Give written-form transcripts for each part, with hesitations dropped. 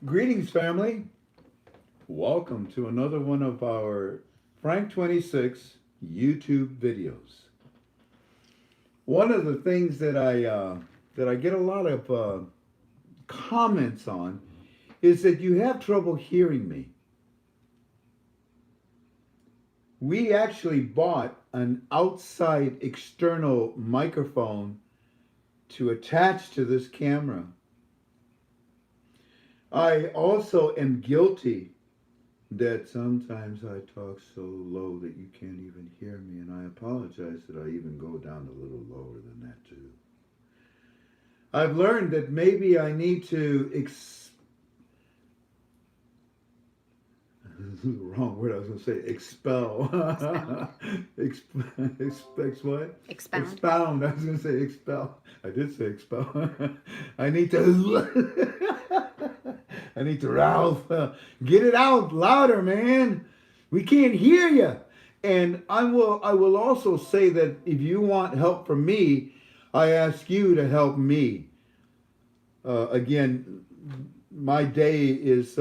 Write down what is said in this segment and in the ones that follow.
Greetings, family. Welcome to another one of our Frank 26 YouTube videos. One of the things that I get a lot of comments on is that you have trouble hearing me. We actually bought an outside external microphone to attach to this camera. I also am guilty that sometimes I talk so low that you can't even hear me, and I apologize that I even go down a little lower than that too. I've learned that maybe I need to this is the wrong word I was going to say, expel. What? Expound. Expound. I was going to say expel. I did say expel. I need to I need to Ralph, get it out louder, man. We can't hear you. And I will also say that if you want help from me, I ask you to help me. Again, my day is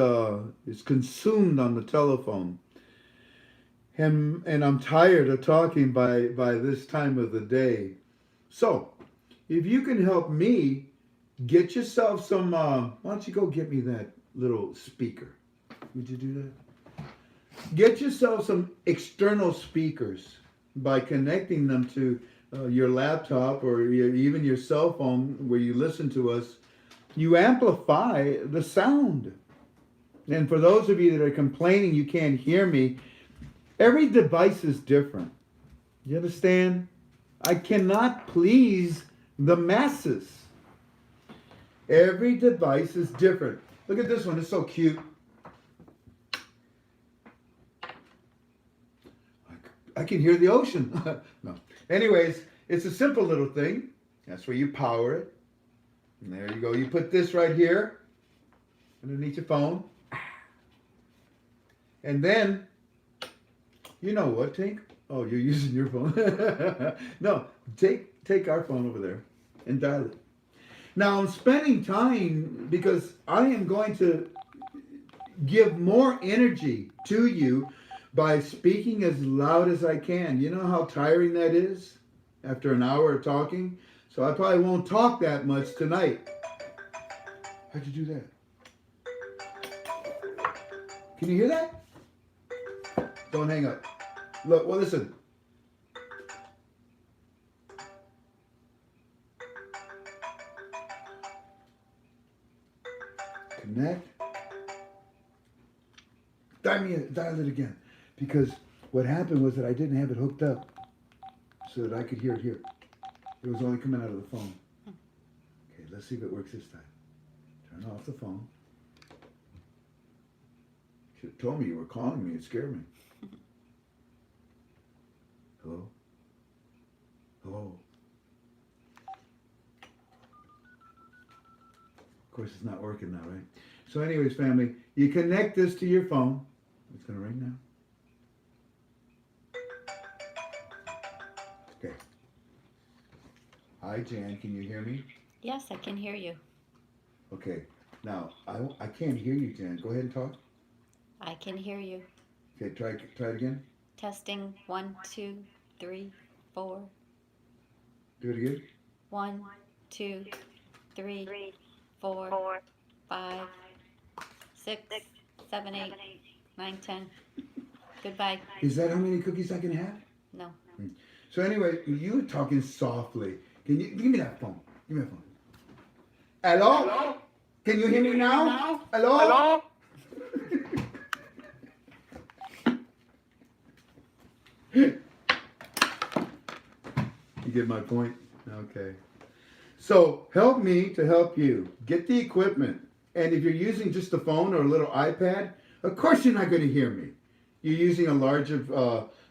consumed on the telephone, and I'm tired of talking by this time of the day. So, if you can help me, get yourself some. Why don't you go get me that little speaker? Would you do that? Get yourself some external speakers by connecting them to your laptop or even your cell phone where you listen to us. You amplify the sound. And for those of you that are complaining you can't hear me, every device is different. You understand? I cannot please the masses. Every device is different. Look at this one. It's so cute. I can hear the ocean. No. Anyways, it's a simple little thing. That's where you power it. And there you go. You put this right here underneath your phone. And then, you know what, Tink? Oh, you're using your phone. No, take our phone over there and dial it. Now, I'm spending time because I am going to give more energy to you by speaking as loud as I can. You know how tiring that is after an hour of talking? So I probably won't talk that much tonight. How'd you do that? Can you hear that? Don't hang up. Look, well, listen. Connect. Dial it again. Because what happened was that I didn't have it hooked up so that I could hear it here. It was only coming out of the phone. Okay, let's see if it works this time. Turn off the phone. You should have told me you were calling me. It scared me. Hello? Hello? Of course, it's not working now, right? So anyways, family, you connect this to your phone. It's going to ring now. Okay. Hi, Jan. Can you hear me? Yes, I can hear you. Okay. Now, I can't hear you, Jan. Go ahead and talk. I can hear you. Okay, try it again. Testing 1, 2, 3, 4. Do it again. 1, 2, 3, 4, 5, 6, 7, 8, 9, 10. Goodbye. Is that how many cookies I can have? No. So anyway, you were talking softly. Can you give me that phone? Give me that phone. Hello? Hello? Can you hear me now? Hello? Hello? You get my point? Okay. So help me to help you. Get the equipment. And if you're using just a phone or a little iPad, of course you're not going to hear me. You're using a larger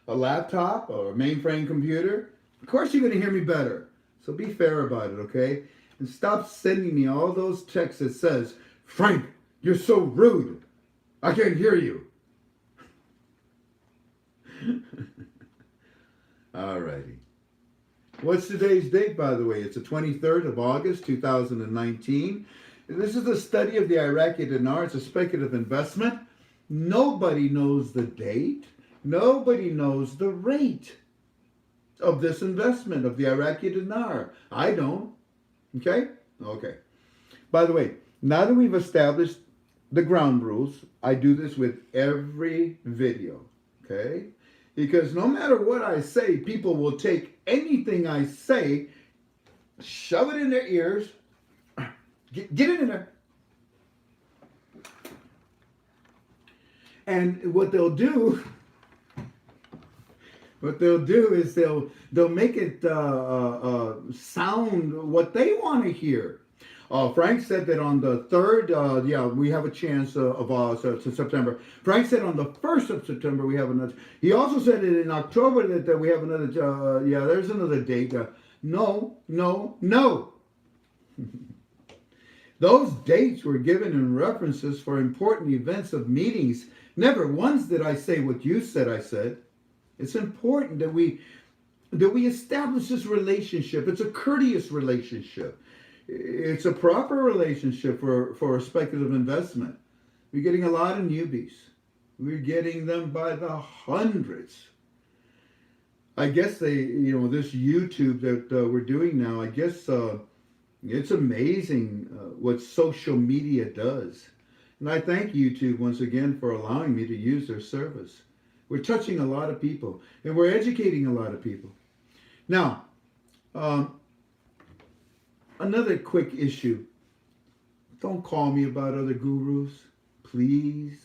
a laptop or a mainframe computer, of course you're going to hear me better. So be fair about it, okay? And stop sending me all those texts that says, Frank, you're so rude. I can't hear you. Alrighty. What's today's date, by the way? It's the 23rd of August, 2019. This is the study of the Iraqi dinar. It's a speculative investment. Nobody knows the date. Nobody knows the rate of this investment of the Iraqi dinar. I don't. Okay? Okay. By the way, now that we've established the ground rules, I do this with every video. Okay? Because no matter what I say, people will take anything I say, shove it in their ears, get it in there. And what they'll do is they'll make it sound what they want to hear. Frank said that on the 3rd, we have a chance of September. Frank said on the 1st of September we have another. He also said that in October that we have another. There's another date. No. Those dates were given in references for important events of meetings. Never once did I say what you said I said. It's important that we establish this relationship. It's a courteous relationship. It's a proper relationship for a speculative investment. We're getting a lot of newbies. We're getting them by the hundreds. I guess this YouTube that we're doing now, I guess it's amazing what social media does. And I thank YouTube once again for allowing me to use their service. We're touching a lot of people, and we're educating a lot of people. Now, another quick issue. Don't call me about other gurus. Please.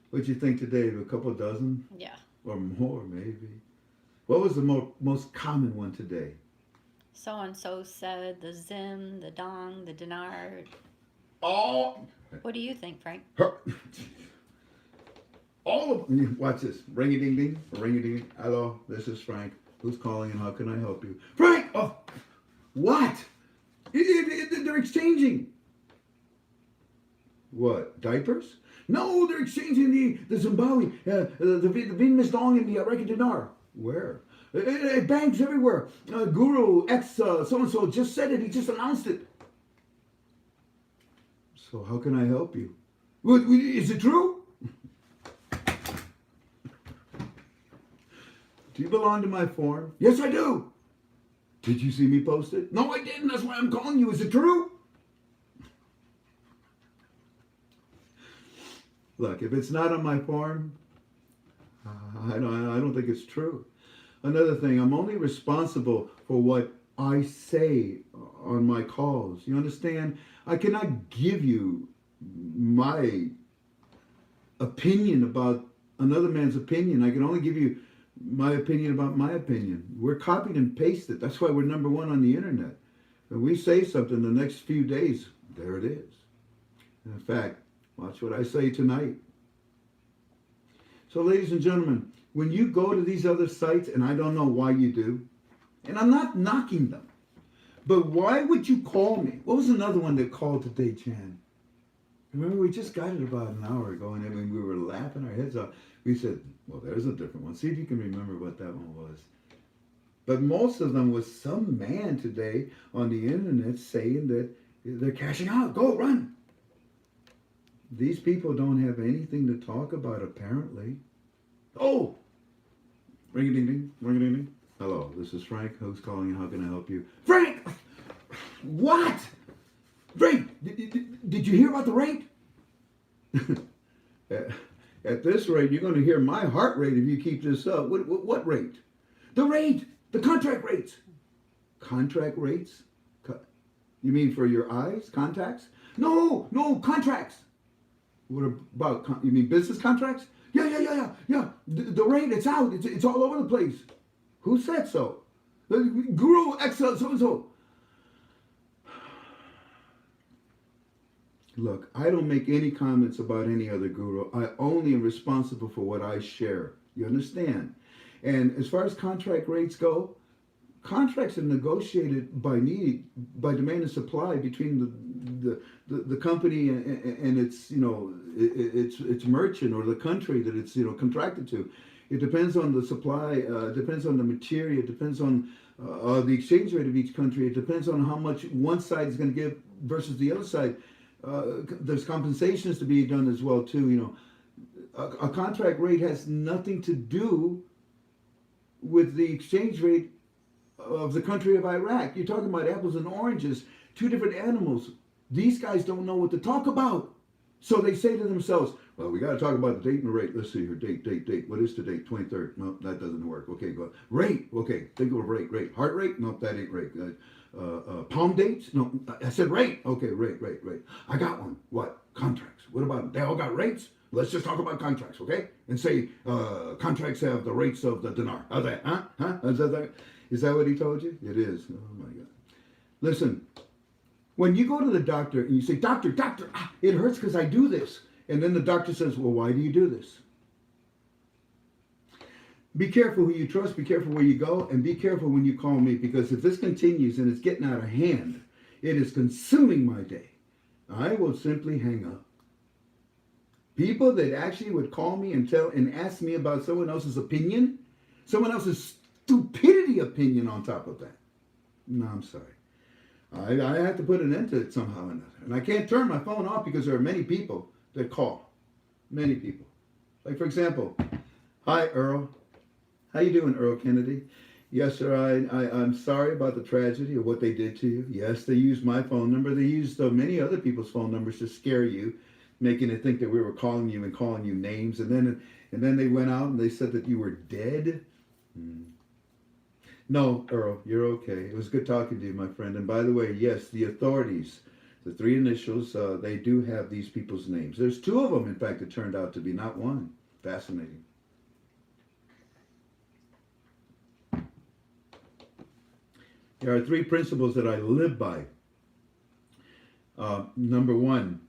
What'd you think today? A couple dozen? Yeah. Or more, maybe. What was the most common one today? So-and-so said the Zim, the Dong, the dinar. All. What do you think, Frank? All of. Watch this. Ring-a-ding-ding. Ring-a-ding. Hello, this is Frank. Who's calling and how can I help you? Frank! Oh, what? They're exchanging. What? Diapers? No, they're exchanging the Zimbabwe, the Vietnamese dong and the Iraqi dinar. Where? At banks everywhere. Guru X so-and-so just said it. He just announced it. So how can I help you? Is it true? Do you belong to my forum? Yes, I do. Did you see me post it? No, I didn't. That's why I'm calling you. Is it true? Look, if it's not on my forum, I don't think it's true. Another thing, I'm only responsible for what I say on my calls. You understand? I cannot give you my opinion about another man's opinion. I can only give you my opinion about my opinion. We're copied and pasted. That's why we're number one on the internet. When we say something, the next few days, there it is. In fact, watch what I say tonight. So, ladies and gentlemen, when you go to these other sites, and I don't know why you do, and I'm not knocking them, but why would you call me? What was another one that called today, Chan? Remember, we just got it about an hour ago, and then we were laughing our heads off. We said, well, there's a different one. See if you can remember what that one was. But most of them was some man today on the internet saying that they're cashing out. Go, run. These people don't have anything to talk about, apparently. Oh! Ring-a-ding-ding, ring-a-ding-ding. Hello, this is Frank. Who's calling and how can I help you? Frank! What? Frank, did you hear about the rate? At this rate, you're going to hear my heart rate if you keep this up. What rate? The rate! The contract rates! Contract rates? You mean for your eyes? Contacts? No, contracts! What about, you mean business contracts? Yeah. The rate, it's out. It's all over the place. Who said so? Guru X so-and-so. Look, I don't make any comments about any other guru. I only am responsible for what I share. You understand? And as far as contract rates go, contracts are negotiated by need, by demand and supply between the company and its its merchant or the country that it's contracted to. It depends on the supply. Depends on the material. Depends on the exchange rate of each country. It depends on how much one side is going to give versus the other side. There's compensations to be done as well too. You know, a contract rate has nothing to do with the exchange rate of the country of Iraq. You're talking about apples and oranges, two different animals. These guys don't know what to talk about. So they say to themselves, well, we got to talk about the date and the rate. Let's see here. Date. What is the date? 23rd. No, that doesn't work. Okay, go. Rate. Okay, think of a rate. Heart rate? No, that ain't rate. Palm dates? No, I said rate. Okay, rate. I got one. What? Contracts. What about them? They all got rates? Let's just talk about contracts, okay? And say contracts have the rates of the dinar. How's that? Huh? Is that what he told you? It is. Oh, my God. Listen, when you go to the doctor and you say, doctor, it hurts because I do this. And then the doctor says, well, why do you do this? Be careful who you trust, be careful where you go, and be careful when you call me, because if this continues and it's getting out of hand, it is consuming my day. I will simply hang up. People that actually would call me and ask me about someone else's opinion, someone else's stupidity opinion on top of that. No, I'm sorry. I have to put an end to it somehow or another. And I can't turn my phone off because there are many people that call. Many people. Like, for example, hi, Earl. How you doing, Earl Kennedy? Yes, sir, I'm sorry about the tragedy of what they did to you. Yes, they used my phone number. They used many other people's phone numbers to scare you, making it think that we were calling you and calling you names. And then they went out and they said that you were dead. No, Earl, you're okay. It was good talking to you, my friend. And by the way, yes, the authorities, the three initials, they do have these people's names. There's two of them, in fact, it turned out to be, not one. Fascinating. There are three principles that I live by. Number one,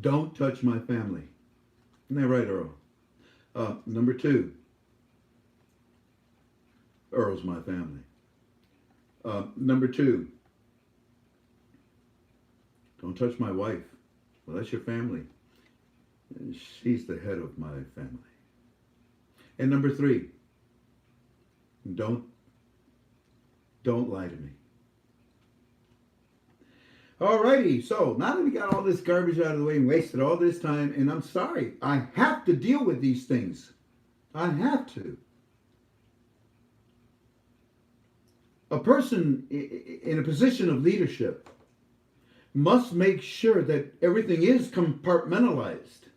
don't touch my family. Isn't that right, Earl? Number two, Earl's my family. Number two, don't touch my wife. Well, that's your family. She's the head of my family. And number three, don't lie to me. Alrighty, so now that we got all this garbage out of the way and wasted all this time, and I'm sorry, I have to deal with these things. I have to. A person in a position of leadership must make sure that everything is compartmentalized,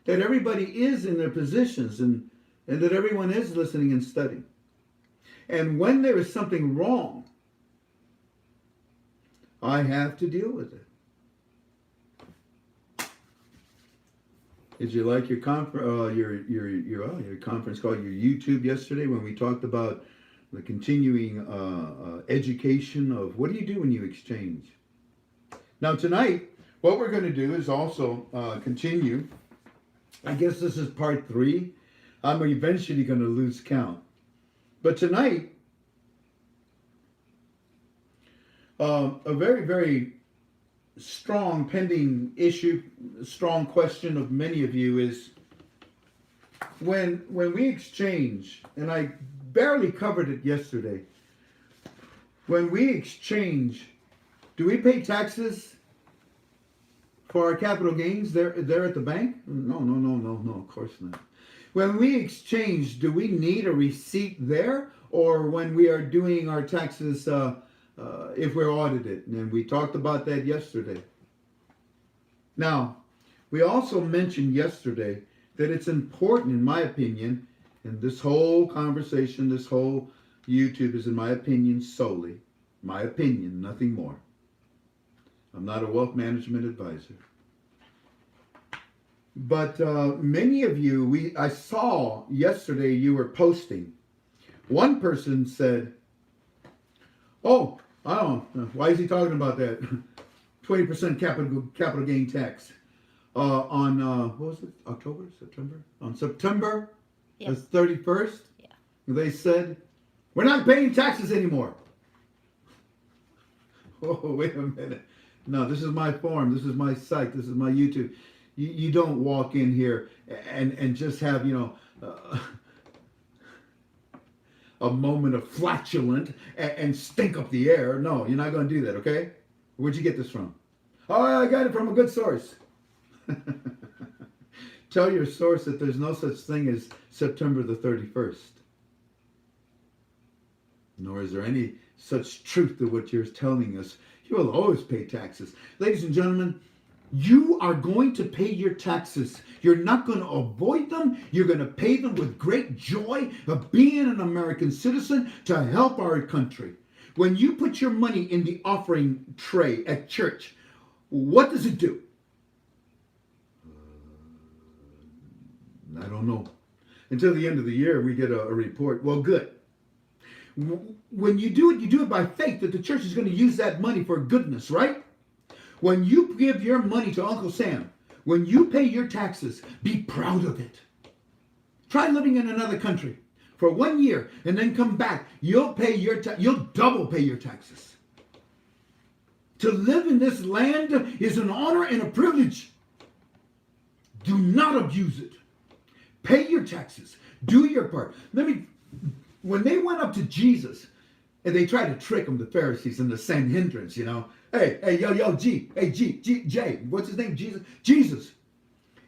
that everybody is in their positions, and that everyone is listening and studying. And when there is something wrong, I have to deal with it. Did you like your conference called your YouTube yesterday when we talked about the continuing education of what do you do when you exchange? Now tonight, what we're going to do is also continue. I guess this is part 3. I'm eventually going to lose count. But tonight, a very, very strong pending issue, strong question of many of you is when we exchange, and I barely covered it yesterday, when we exchange, do we pay taxes for our capital gains there at the bank? No, of course not. When we exchange, do we need a receipt there, or when we are doing our taxes if we're audited? And we talked about that yesterday. Now, we also mentioned yesterday that it's important, in my opinion, and this whole conversation, this whole YouTube is in my opinion solely, my opinion, nothing more. I'm not a wealth management advisor. But many of you, I saw yesterday you were posting. One person said, oh, I don't know, why is he talking about that? 20% capital gain tax on, what was it, September? On September the 31st, they said, we're not paying taxes anymore. Oh, wait a minute. No, this is my forum. This is my site. This is my YouTube. You don't walk in here and just have, a moment of flatulent and stink up the air. No, you're not going to do that, okay? Where'd you get this from? Oh, I got it from a good source. Tell your source that there's no such thing as September the 31st. Nor is there any such truth to what you're telling us. You will always pay taxes. Ladies and gentlemen, you are going to pay your taxes. You're not going to avoid them. You're going to pay them with great joy of being an American citizen to help our country. When you put your money in the offering tray at church, what does it do? I don't know. Until the end of the year, we get a report. Well, good. When you do it by faith that the church is going to use that money for goodness, right? When you give your money to Uncle Sam, when you pay your taxes, be proud of it. Try living in another country for 1 year and then come back. You'll double pay your taxes. To live in this land is an honor and a privilege. Do not abuse it. Pay your taxes. Do your part. When they went up to Jesus and they tried to trick him, the Pharisees and the Sanhedrins, hey, Jay, what's his name? Jesus.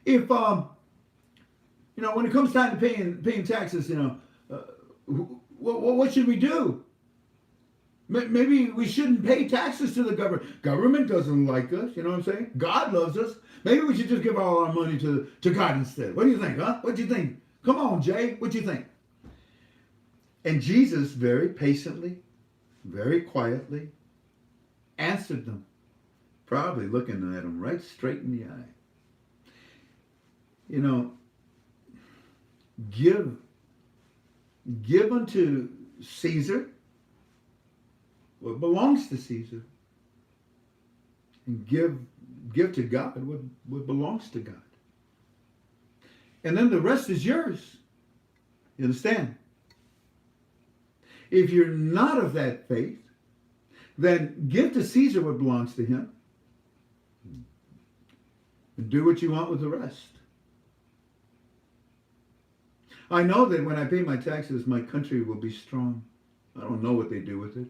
If when it comes time to paying taxes, what should we do? Maybe we shouldn't pay taxes to the government. Government doesn't like us, you know what I'm saying? God loves us. Maybe we should just give all our money to God instead. What do you think, huh? What do you think? Come on, Jay, what do you think? And Jesus very patiently, very quietly answered them, probably looking at them right straight in the eye. Give unto Caesar what belongs to Caesar, and give to God what belongs to God. And then the rest is yours. You understand? If you're not of that faith, then give to Caesar what belongs to him and do what you want with the rest. I know that when I pay my taxes, my country will be strong. I don't know what they do with it.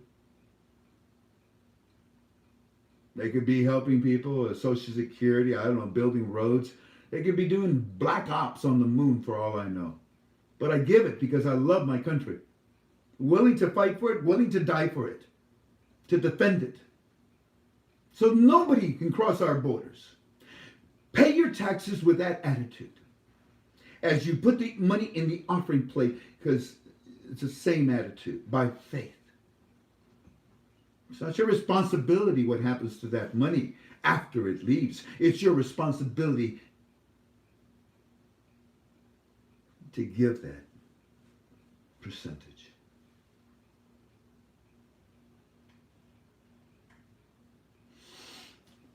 They could be helping people, Social Security, I don't know, building roads. They could be doing black ops on the moon for all I know. But I give it because I love my country. Willing to fight for it, willing to die for it, to defend it. So nobody can cross our borders. Pay your taxes with that attitude. As you put the money in the offering plate, because it's the same attitude, by faith. It's not your responsibility what happens to that money after it leaves. It's your responsibility to give that percentage.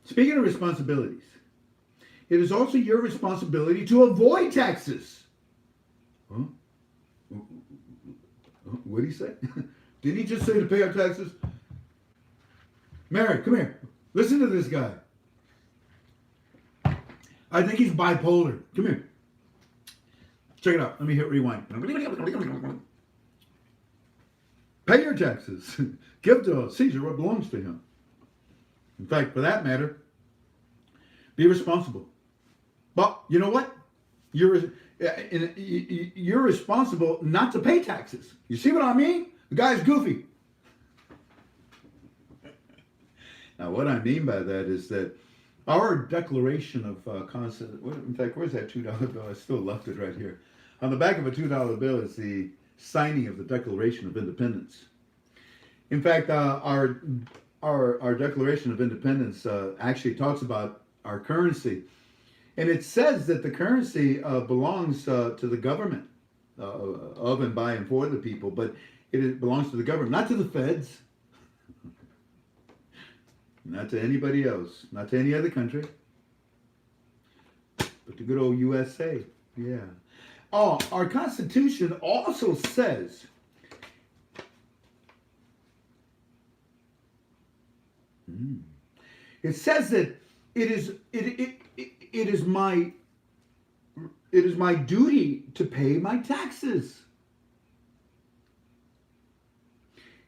Speaking of responsibilities, it is also your responsibility to avoid taxes. Huh? What did he say? Didn't he just say to pay our taxes? Mary, come here. Listen to this guy. I think he's bipolar. Come here. Check it out. Let me hit rewind. Pay your taxes. Give to Caesar what belongs to him. In fact, for that matter, be responsible. But you know what? You're responsible not to pay taxes. You see what I mean? The guy's goofy. Now, what I mean by that is that our declaration of in fact, where's that $2 bill? I still left it right here. On the back of a $2 bill is the signing of the Declaration of Independence. In fact, our Declaration of Independence actually talks about our currency. And it says that the currency belongs to the government, of and by and for the people, but it belongs to the government, not to the feds, not to anybody else, not to any other country, but the good old USA. Yeah. Oh, our Constitution also says it says that it is my duty to pay my taxes.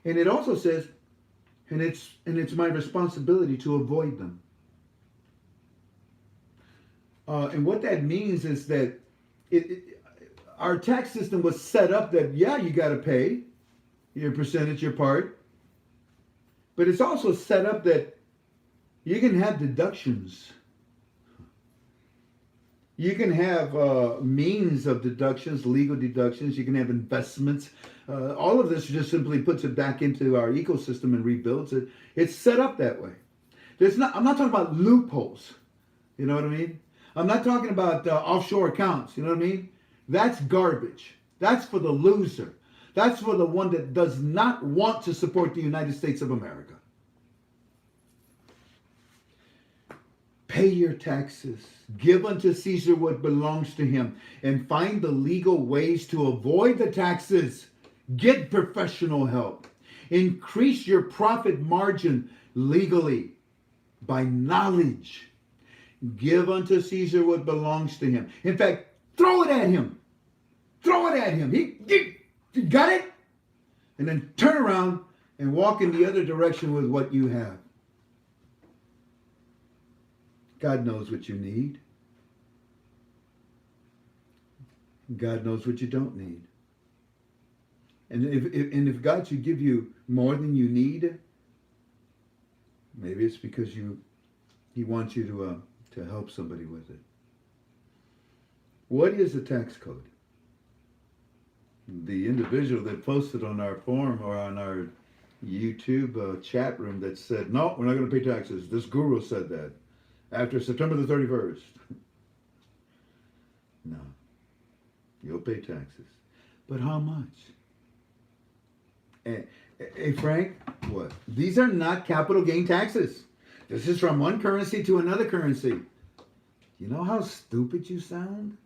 And it also says, and it's my responsibility to avoid them. And what that means is that our tax system was set up that, yeah, you got to pay your percentage, your part. But it's also set up that you can have deductions. You can have means of deductions, legal deductions. You can have investments. All of this just simply puts it back into our ecosystem and rebuilds it. It's set up that way. I'm not talking about loopholes. You know what I mean? I'm not talking about offshore accounts. You know what I mean? That's garbage. That's for the loser. That's for the one that does not want to support the United States of America. Pay your taxes. Give unto Caesar what belongs to him. And find the legal ways to avoid the taxes. Get professional help. Increase your profit margin legally by knowledge. Give unto Caesar what belongs to him. In fact, throw it at him. Throw it at him. He got it? And then turn around and walk in the other direction with what you have. God knows what you need. God knows what you don't need. And if God should give you more than you need, maybe it's because He wants you to help somebody with it. What is a tax code? The individual that posted on our forum or on our YouTube chat room that said, no, we're not going to pay taxes. This guru said that after September the 31st. No. You'll pay taxes. But how much? Hey, Frank, what? These are not capital gain taxes. This is from one currency to another currency. You know how stupid you sound?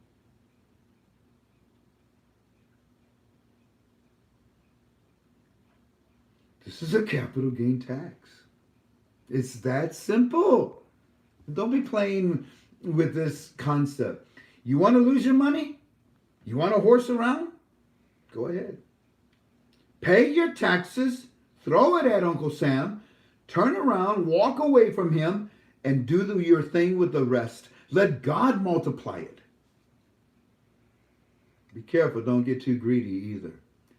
This is a capital gain tax. It's that simple. Don't be playing with this concept. You want to lose your money? You want to horse around? Go ahead. Pay your taxes, throw it at Uncle Sam, turn around, walk away from him, and do your thing with the rest. Let God multiply it. Be careful, don't get too greedy either.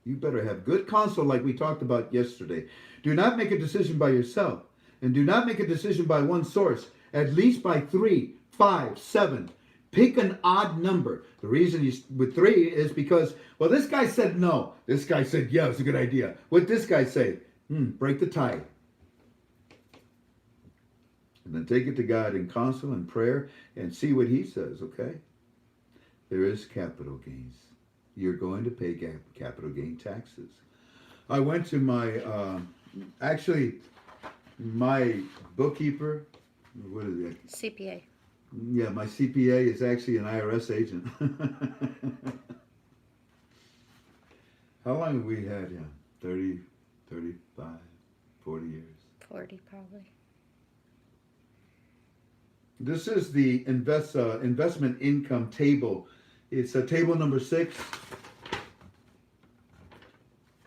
You better have good counsel like we talked about yesterday. Do not make a decision by yourself. And do not make a decision by one source. At least by 3, 5, 7. Pick an odd number. The reason with 3 is because, well, this guy said no. This guy said, yeah, it's a good idea. What this guy say? Break the tie. And then take it to God in counsel and prayer and see what he says, okay? There is capital gains. You're going to pay capital gain taxes. I went to my bookkeeper, what is it? CPA. Yeah, my CPA is actually an IRS agent. How long have we had him? 30, 35, 40 years. 40 probably. This is the investment income table. It's table number 6.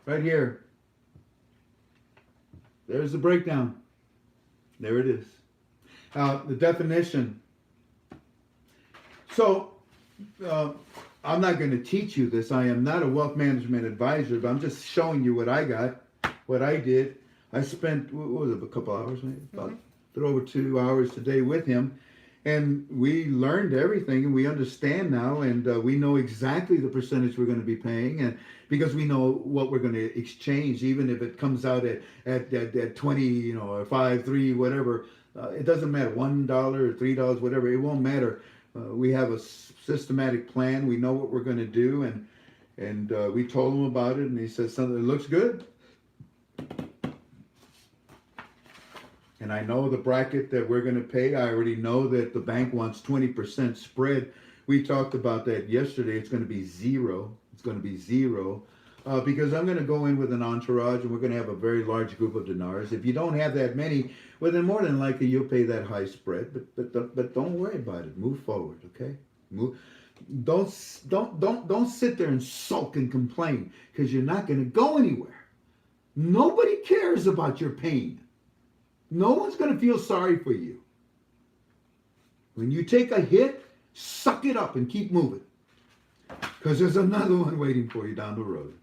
Right here. There's the breakdown. There it is. The definition. So, I'm not going to teach you this. I am not a wealth management advisor, but I'm just showing you what I got, what I did. I spent, what was it, a couple hours maybe? About a little over 2 hours today with him. And we learned everything, and we understand now, and we know exactly the percentage we're going to be paying, and because we know what we're going to exchange, even if it comes out at 20, or 5, 3, whatever, it doesn't matter, $1 or $3, whatever, it won't matter. We have a systematic plan. We know what we're going to do, and we told him about it, and he says something that looks good. And I know the bracket that we're going to pay. I already know that the bank wants 20% spread. We talked about that yesterday. It's going to be 0. It's going to be 0 because I'm going to go in with an entourage, and we're going to have a very large group of dinars. If you don't have that many, well, then more than likely you'll pay that high spread. But don't worry about it. Move forward, okay? Don't sit there and sulk and complain because you're not going to go anywhere. Nobody cares about your pain. No one's going to feel sorry for you. When you take a hit, suck it up and keep moving. Because there's another one waiting for you down the road.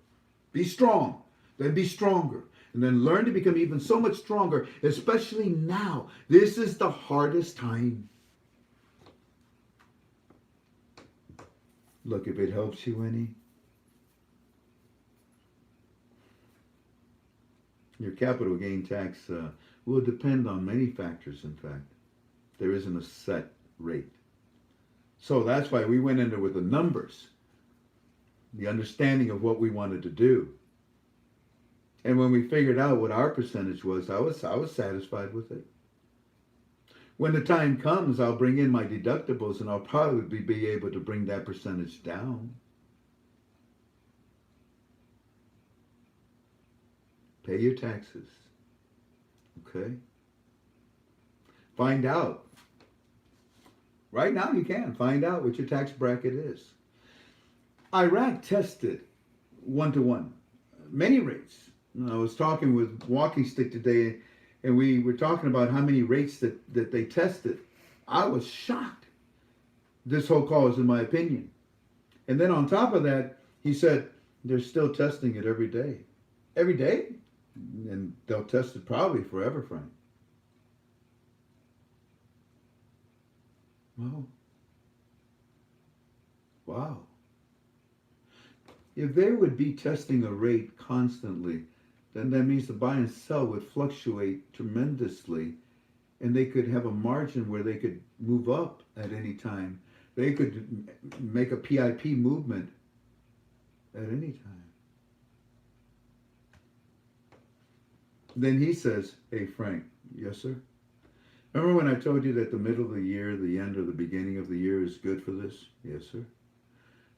Be strong, then be stronger. And then learn to become even so much stronger, especially now. This is the hardest time. Look, if it helps you any, your capital gain tax will depend on many factors, in fact. There isn't a set rate. So that's why we went into with the numbers, the understanding of what we wanted to do. And when we figured out what our percentage was, I was satisfied with it. When the time comes, I'll bring in my deductibles and I'll probably be able to bring that percentage down. Pay your taxes. Okay? Find out. Right now you can find out what your tax bracket is. Iraq tested 1-to-1 many rates. I was talking with Walking Stick today, and we were talking about how many rates that they tested. I was shocked. This whole call is in my opinion. And then on top of that, he said they're still testing it every day. Every day? And they'll test it probably forever, Frank. Wow. Wow. If they would be testing a rate constantly, then that means the buy and sell would fluctuate tremendously, and they could have a margin where they could move up at any time. They could make a PIP movement at any time. Then he says, hey, Frank, yes, sir? Remember when I told you that the middle of the year, the end or the beginning of the year is good for this? Yes, sir.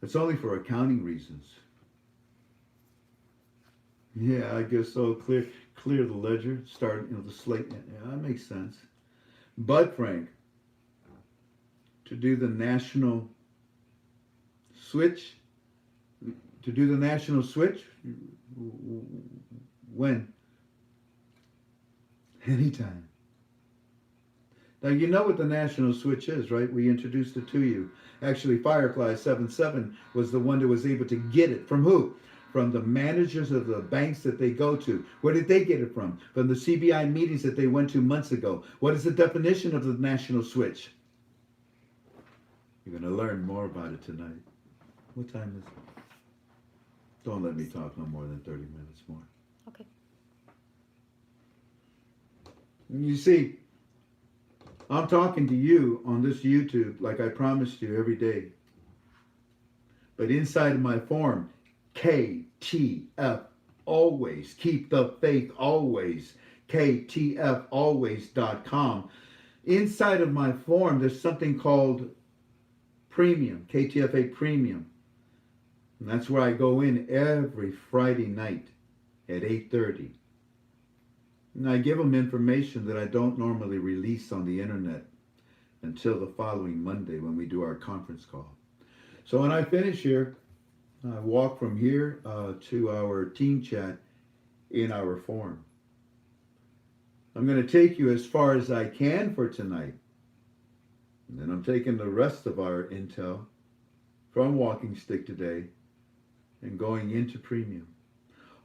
It's only for accounting reasons. Yeah, I guess so. Clear the ledger, start, the slate. Yeah, that makes sense. But Frank, to do the national switch, when? Anytime. Now you know what the national switch is, right? We introduced it to you. Actually, Firefly 77 was the one that was able to get it. From who? From the managers of the banks that they go to. Where did they get it from? From the CBI meetings that they went to months ago. What is the definition of the national switch? You're going to learn more about it tonight. What time is it? Don't let me talk no more than 30 minutes more. Okay. You see, I'm talking to you on this YouTube like I promised you every day. But inside of my form, KTF always, keep the faith always, KTFalways.com. Inside of my form, there's something called Premium, KTFA Premium. And that's where I go in every Friday night at 8:30. And I give them information that I don't normally release on the internet until the following Monday when we do our conference call. So when I finish here, I walk from here to our team chat in our forum. I'm going to take you as far as I can for tonight. And then I'm taking the rest of our intel from Walking Stick today and going into Premium.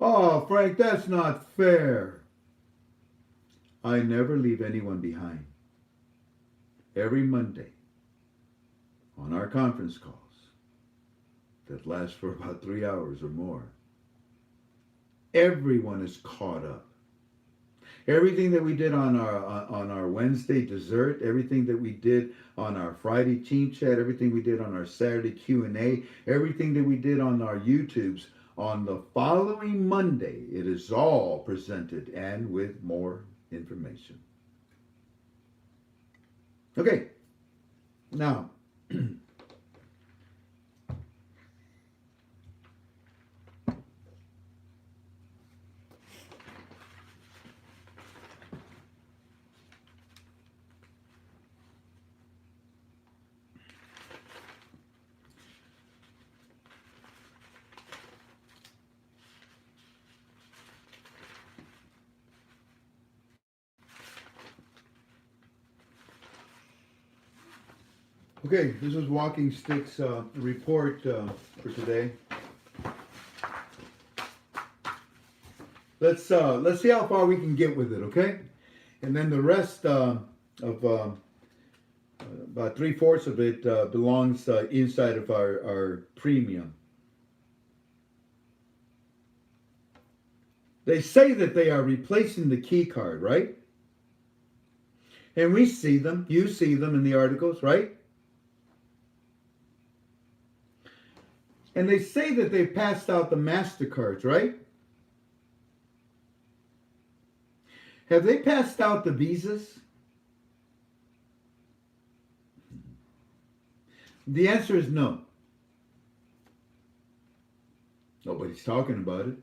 Oh, Frank, that's not fair. I never leave anyone behind. Every Monday on our conference calls that last for about 3 hours or more, everyone is caught up. Everything that we did on our Wednesday dessert, everything that we did on our Friday team chat, everything we did on our Saturday Q&A, everything that we did on our YouTubes, on the following Monday, it is all presented and with more information. Okay, now, Okay, this is Walking Sticks report for today. Let's see how far we can get with it, okay? And then the rest of about 3/4 of it belongs inside of our premium. They say that they are replacing the key card, right? And we see them, you see them in the articles, right? And they say that they've passed out the MasterCards, right? Have they passed out the Visas? The answer is no. Nobody's talking about it.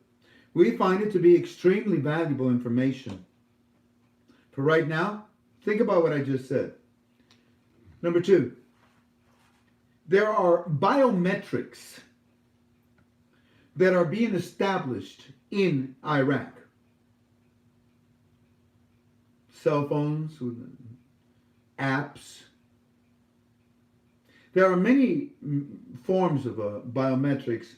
We find it to be extremely valuable information. For right now, think about what I just said. Number 2, there are biometrics that are being established in Iraq. Cell phones, apps. There are many forms of biometrics,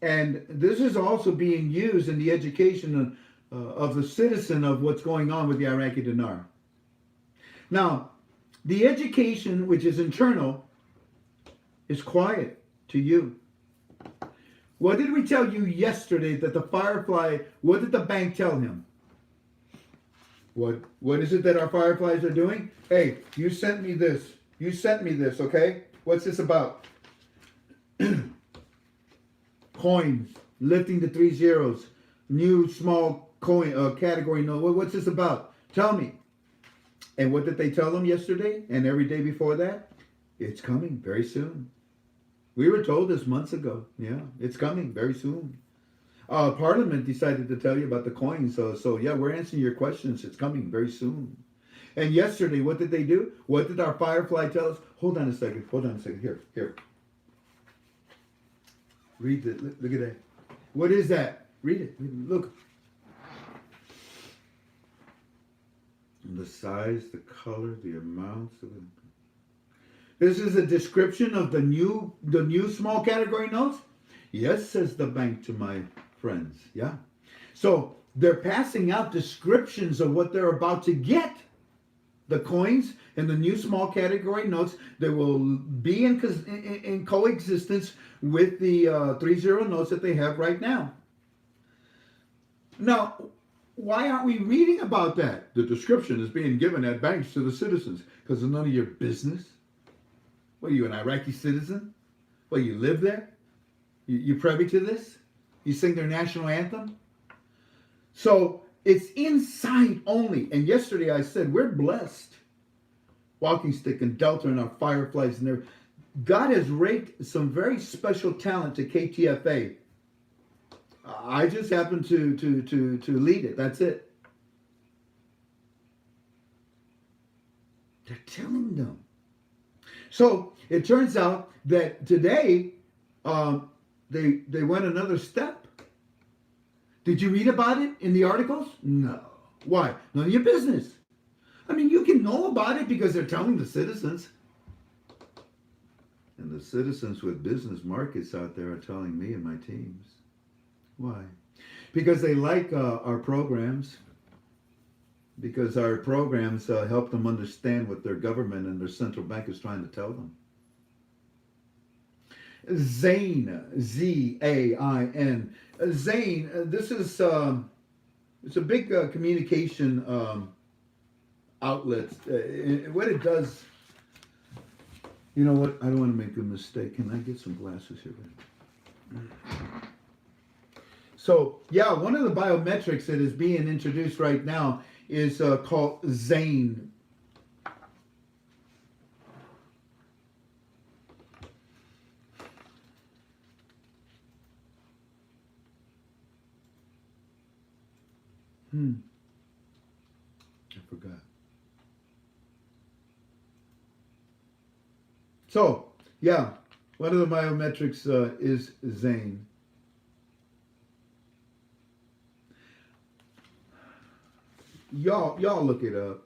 and this is also being used in the education of the citizen of what's going on with the Iraqi dinar. Now, the education, which is internal, is quiet to you. What did we tell you yesterday that the Firefly, what did the bank tell him? What is it that our Fireflies are doing? Hey, you sent me this. You sent me this, okay? What's this about? Coins, lifting the 3 zeros, new small coin category note. What's this about? Tell me. And what did they tell them yesterday and every day before that? It's coming very soon. We were told this months ago. Yeah, it's coming very soon. Parliament decided to tell you about the coins. So yeah, we're answering your questions. It's coming very soon. And yesterday, what did they do? What did our Firefly tell us? Hold on a second. Here. Read it. Look at that. What is that? Read it. Look. The size, the color, the amounts of it. This is a description of the new small category notes? Yes, says the bank to my friends. Yeah. So they're passing out descriptions of what they're about to get. The coins and the new small category notes that will be in coexistence with the 3 notes that they have right now. Now, why aren't we reading about that? The description is being given at banks to the citizens because it's none of your business. What, are you an Iraqi citizen? Well, you live there? You privy to this? You sing their national anthem? So it's inside only. And yesterday I said, we're blessed. Walking Stick and Delta and our Fireflies and everything. God has raked some very special talent to KTFA. I just happen to lead it. That's it. They're telling them. So it turns out that today they went another step. Did you read about it in the articles? No. Why? None of your business. I mean, you can know about it because they're telling the citizens. And the citizens with business markets out there are telling me and my teams. Why? Because they like our programs. Because our programs help them understand what their government and their central bank is trying to tell them. Zain, Z-A-I-N. Zain, this is it's a big communication outlet. What it does, you know what? I don't want to make a mistake. Can I get some glasses here? So, yeah, one of the biometrics that is being introduced right now is called Zain. I forgot. So, yeah, one of the biometrics is Zain. Y'all look it up.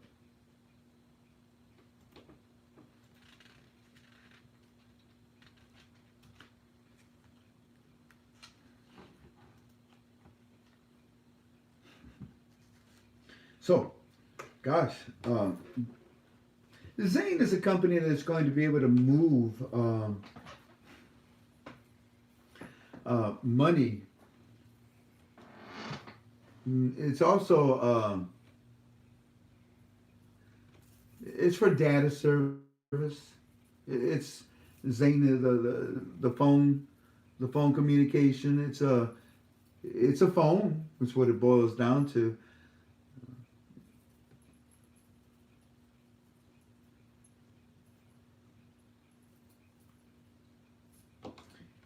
So, gosh, Zane is a company that's going to be able to move money. It's also it's for data service. It's Zane the phone communication. It's a phone. That's what it boils down to.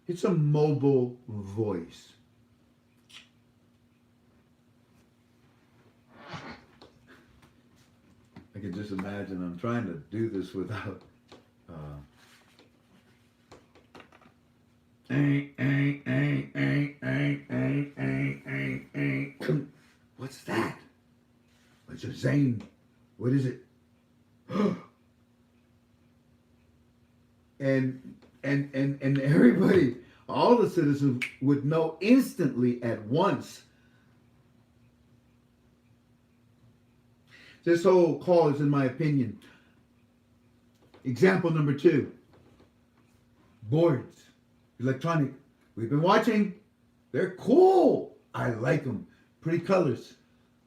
It's a mobile voice. I can just imagine. I'm trying to do this without. Uh, What's that? It's a Zane. What is it? And everybody, all the citizens would know instantly at once. This whole call is, in my opinion, example number 2. Boards, electronic. We've been watching. They're cool. I like them. Pretty colors.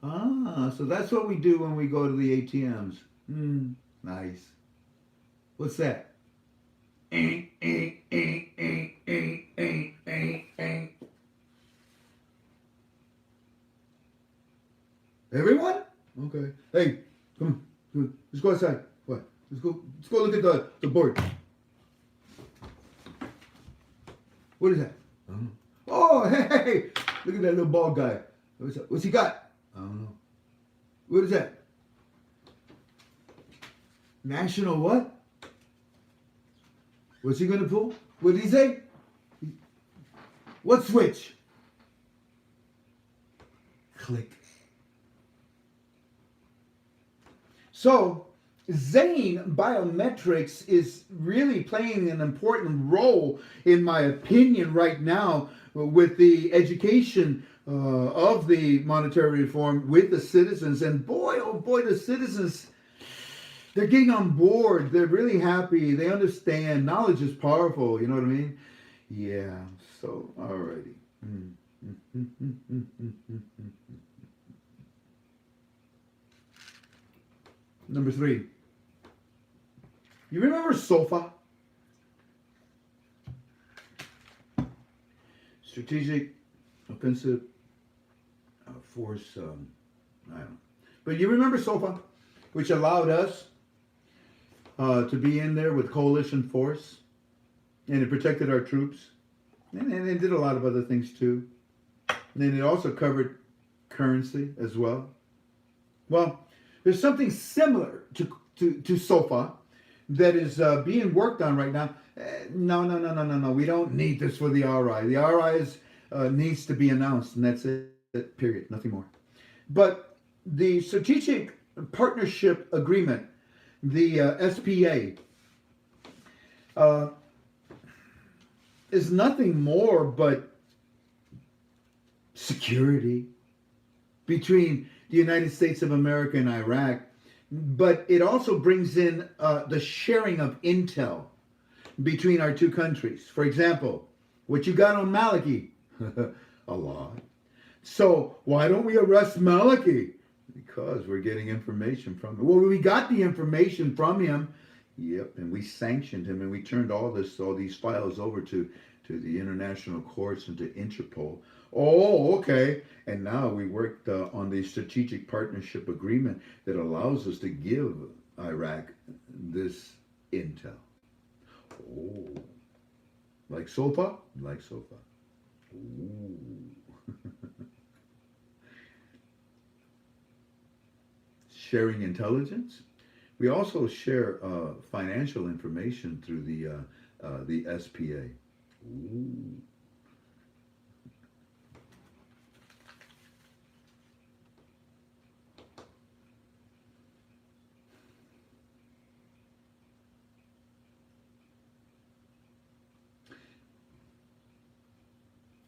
So that's what we do when we go to the ATMs. Nice. What's that? Everyone? Okay. Hey, come on. Let's go outside. What? Let's go look at the board. What is that? Oh, hey, look at that little bald guy. What's he got? I don't know. What is that? National what? What's he gonna pull? What did he say? What switch? Click. So, Zane Biometrics is really playing an important role, in my opinion, right now with the education of the monetary reform with the citizens. And boy, oh boy, the citizens, they're getting on board. They're really happy. They understand. Knowledge is powerful. You know what I mean? Yeah. So, alrighty. Number 3. You remember SOFA? Strategic Offensive Force. I don't know. But you remember SOFA, which allowed us to be in there with coalition force, and it protected our troops, and it did a lot of other things too. And then it also covered currency as well. Well, there's something similar to SOFA that is being worked on right now. No. We don't need this for the RI. The RI needs to be announced, and that's it. Period. Nothing more. But the Strategic Partnership Agreement, the SPA, is nothing more but security between the United States of America and Iraq. But it also brings in the sharing of intel between our two countries. For example, what you got on Maliki? A lot. So why don't we arrest Maliki? Because we're getting information from him. Well, we got the information from him. Yep, and we sanctioned him, and we turned all these files over to the international courts and to Interpol. Oh, okay. And now we worked on the strategic partnership agreement that allows us to give Iraq this intel. Oh, like SOFA? Like SOFA. Ooh. Sharing intelligence. We also share financial information through the SPA. Ooh.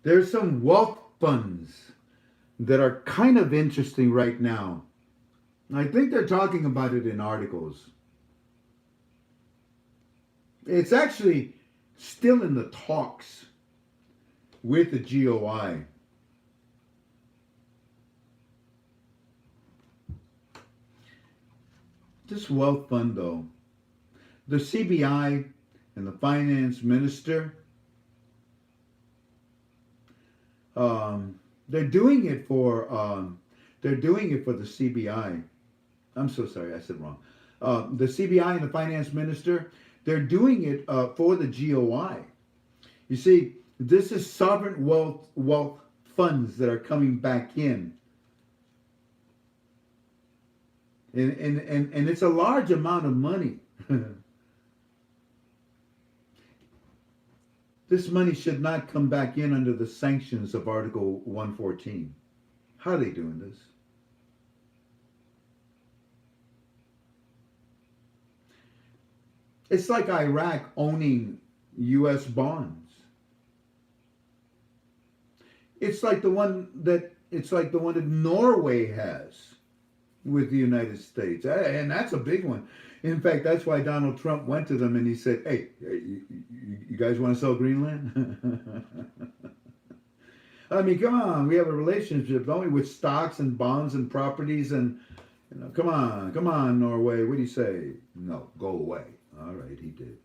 There's some wealth funds that are kind of interesting right now. I think they're talking about it in articles. It's actually still in the talks with the GOI. This wealth fund, though, the CBI and the finance minister, they're doing it for the CBI. I'm so sorry, I said wrong. The CBI and the finance minister, they're doing it for the GOI. You see, this is sovereign wealth funds that are coming back in. And it's a large amount of money. This money should not come back in under the sanctions of Article 114. How are they doing this? It's like Iraq owning U.S. bonds. It's like the one that Norway has with the United States, and that's a big one. In fact, that's why Donald Trump went to them and he said, "Hey, you guys want to sell Greenland?" I mean, come on, we have a relationship, don't we, with stocks and bonds and properties, and come on, Norway, what do you say? No, go away. All right, he did.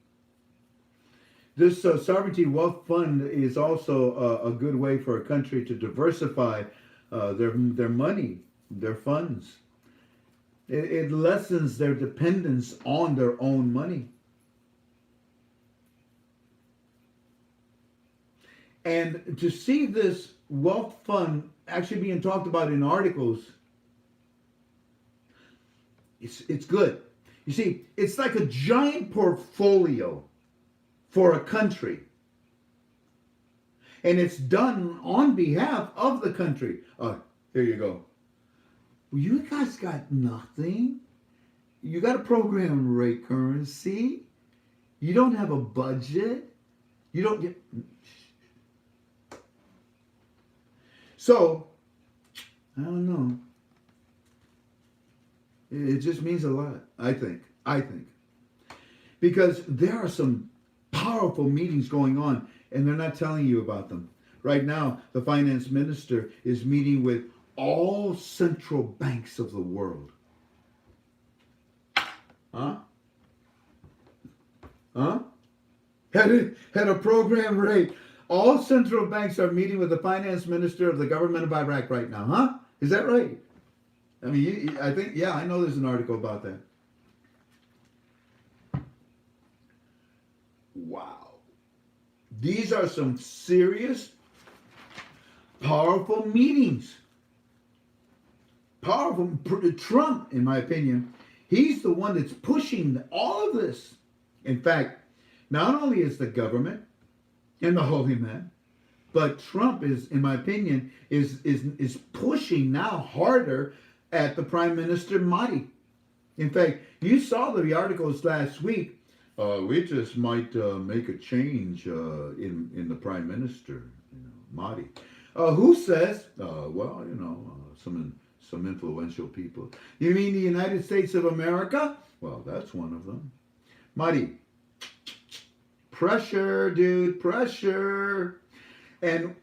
This sovereignty wealth fund is also a good way for a country to diversify their money, their funds. It lessens their dependence on their own money. And to see this wealth fund actually being talked about in articles, it's good. You see, it's like a giant portfolio for a country. And it's done on behalf of the country. Here you go. Well, you guys got nothing. You got a program rate currency. You don't have a budget. You don't get... So, I don't know. It just means a lot, I think. Because there are some powerful meetings going on, and they're not telling you about them. Right now, the finance minister is meeting with all central banks of the world. Huh? Had a program rate. All central banks are meeting with the finance minister of the government of Iraq right now. Huh? Is that right? I mean, I think, yeah, I know there's an article about that. Wow. These are some serious, powerful meetings. Powerful. Trump, in my opinion, he's the one that's pushing all of this. In fact, not only is the government and the holy man, but Trump is, in my opinion, is pushing now harder at the Prime Minister Mahdi. In fact, you saw the articles last week. We just might make a change in the Prime Minister, Mahdi. Who says? Well, some influential people. You mean the United States of America? Well, that's one of them. Mahdi. Pressure, dude, pressure. And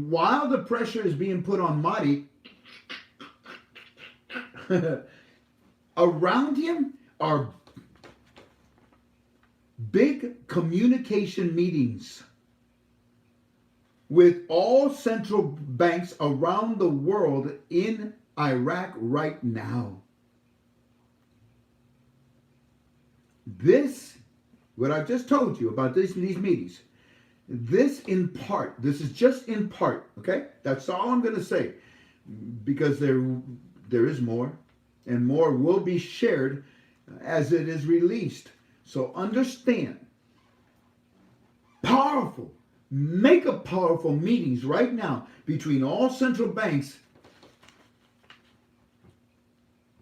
while the pressure is being put on Mahdi, around him are big communication meetings with all central banks around the world in Iraq right now. This, what I've just told you about these meetings, this is just in part, okay? That's all I'm going to say, because there is more, and more will be shared as it is released. So understand, powerful, make a powerful meetings right now between all central banks,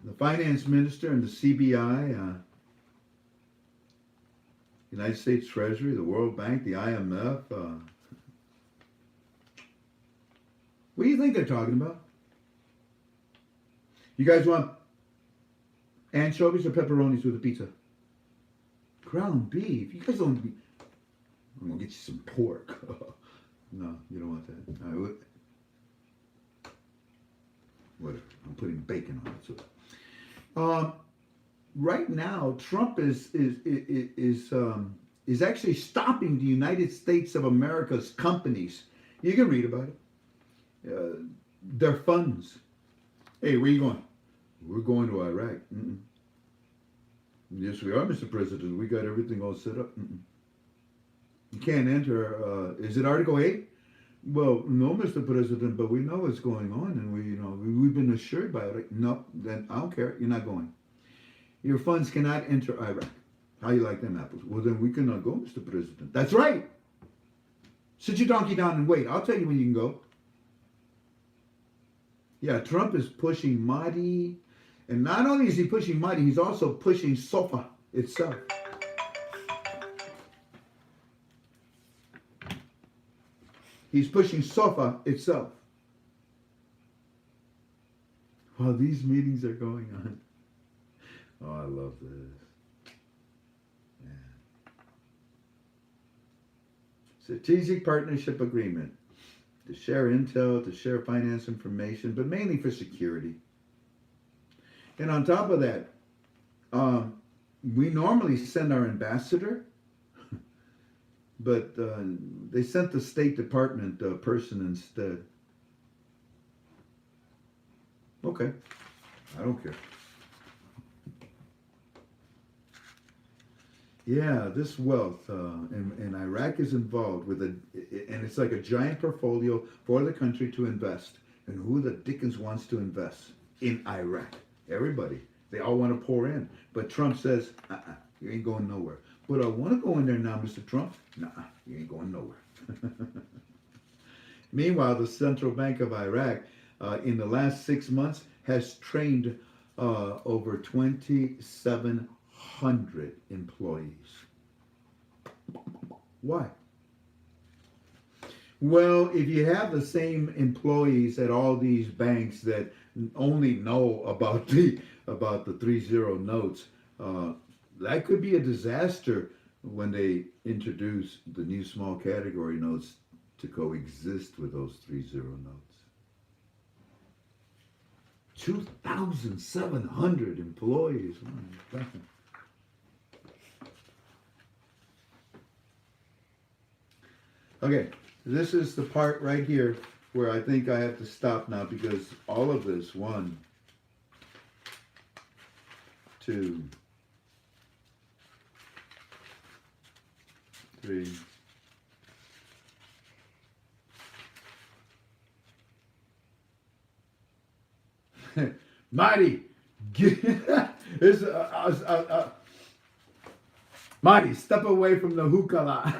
the finance minister and the CBI, United States Treasury, the World Bank, the IMF. What do you think they're talking about? You guys want anchovies or pepperonis with the pizza? Ground beef. You guys don't. I'm gonna get you some pork. No, you don't want that. All right, whatever. I'm putting bacon on it. So, right now, Trump is actually stopping the United States of America's companies. You can read about it. Their funds. Hey, where you going? We're going to Iraq. Mm-mm. Yes, we are, Mr. President. We got everything all set up. Mm-mm. You can't enter. Is it Article 8? Well, no, Mr. President, but we know what's going on, and we've been assured by it. No, then I don't care. You're not going. Your funds cannot enter Iraq. How you like them apples? Well, then we cannot go, Mr. President. That's right. Sit your donkey down and wait. I'll tell you when you can go. Yeah, Trump is pushing Mahdi, and not only is he pushing Mahdi, he's also pushing SOFA itself. He's pushing SOFA itself. While these meetings are going on. Oh, I love this. Yeah. Strategic Partnership Agreement. To share intel, to share finance information, but mainly for security. And on top of that, we normally send our ambassador, but they sent the State Department person instead. Okay, I don't care. Yeah, this wealth, and Iraq is involved with and it's like a giant portfolio for the country to invest. And who the dickens wants to invest in Iraq? Everybody. They all want to pour in. But Trump says, you ain't going nowhere. But I want to go in there now, Mr. Trump. Nah, you ain't going nowhere. Meanwhile, the Central Bank of Iraq, in the last 6 months, has trained over 2,700 employees. Why? Well, if you have the same employees at all these banks that only know about the 3-0 notes, that could be a disaster when they introduce the new small category notes to coexist with those 3-0 notes. 2,700 employees. Oh, okay, this is the part right here where I think I have to stop now because all of this, 1, 2, 3, Marty, Marty, step away from the hookah.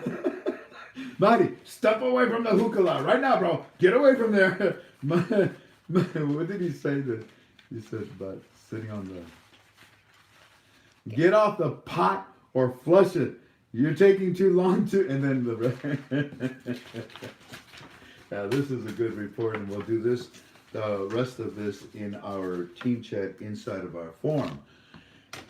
Marty, step away from the hookah right now, bro. Get away from there. What did he say? That he said about sitting on the. Get off the pot or flush it. You're taking too long to. And then the. Now this is a good report, and we'll do this. The rest of this in our team chat inside of our forum.